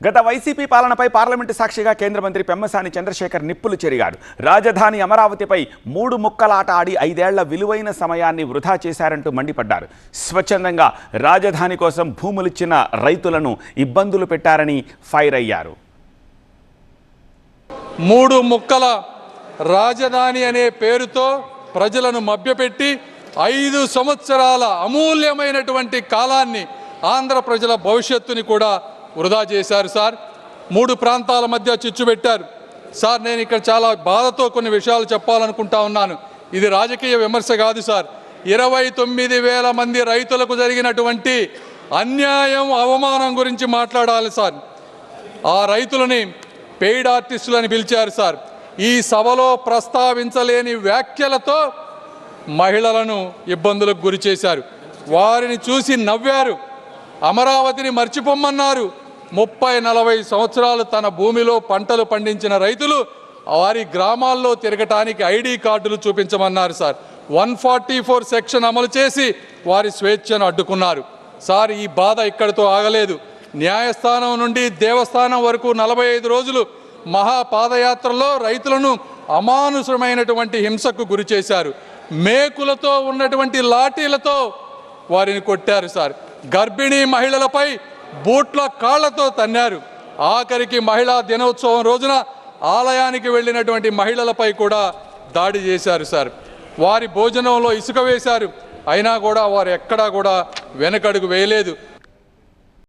గత వైసీపీ పాలనపై పార్లమెంటు సాక్షిగా కేంద్ర మంత్రి పెమ్మసాని చంద్రశేఖర్ నిప్పులు చెరిగాడు. రాజధాని అమరావతిపై 3 ముక్కలాట ఆడి 5 ఏళ్ల విలువైన సమయాన్ని వృధా చేశారంటూ మండిపడ్డారు. స్వచ్ఛందంగా రాజధాని కోసం భూములిచ్చిన రైతులను ఇబ్బందులు పెట్టారని ఫైర్ అయ్యారు. 3 ముక్కల రాజధాని అనే పేరుతో ప్రజలను మభ్యపెట్టి 5 సంవత్సరాల అమూల్యమైనటువంటి కాలాన్ని, ఆంధ్ర ప్రజల భవిష్యత్తుని కూడా వృధా చేశారు సార్. 3 ప్రాంతాల మధ్య చిచ్చు పెట్టారు సార్. నేను ఇక్కడ చాలా బాధతో కొన్ని విషయాలు చెప్పాలనుకుంటా ఉన్నాను. ఇది రాజకీయ విమర్శ కాదు సార్. 29,000 మంది రైతులకు జరిగినటువంటి అన్యాయం, అవమానం గురించి మాట్లాడాలి సార్. ఆ రైతులని పెయిడ్ ఆర్టిస్టులని పిలిచారు సార్. ఈ సభలో ప్రస్తావించలేని వ్యాఖ్యలతో మహిళలను ఇబ్బందులకు గురి చేశారు. వారిని చూసి నవ్వారు. అమరావతిని మర్చిపోమ్మన్నారు. 30-40 సంవత్సరాలు తన భూమిలో పంటలు పండించిన రైతులు వారి గ్రామాల్లో తిరగటానికి ఐడి కార్డులు చూపించమన్నారు సార్. 144 సెక్షన్ అమలు చేసి వారి స్వేచ్ఛను అడ్డుకున్నారు సార్. ఈ బాధ ఇక్కడితో ఆగలేదు. న్యాయస్థానం నుండి దేవస్థానం వరకు 45 రోజులు మహాపాదయాత్రలో రైతులను అమానుషమైనటువంటి హింసకు గురి చేశారు. మేకులతో ఉన్నటువంటి లాఠీలతో వారిని కొట్టారు సార్. గర్భిణీ మహిళలపై బూట్ల కాళ్లతో తన్నారు. ఆఖరికి మహిళా దినోత్సవం రోజున ఆలయానికి వెళ్ళినటువంటి మహిళలపై కూడా దాడి చేశారు సార్. వారి భోజనంలో ఇసుక వేశారు. అయినా కూడా వారు ఎక్కడా కూడా వెనకడుగు వేయలేదు.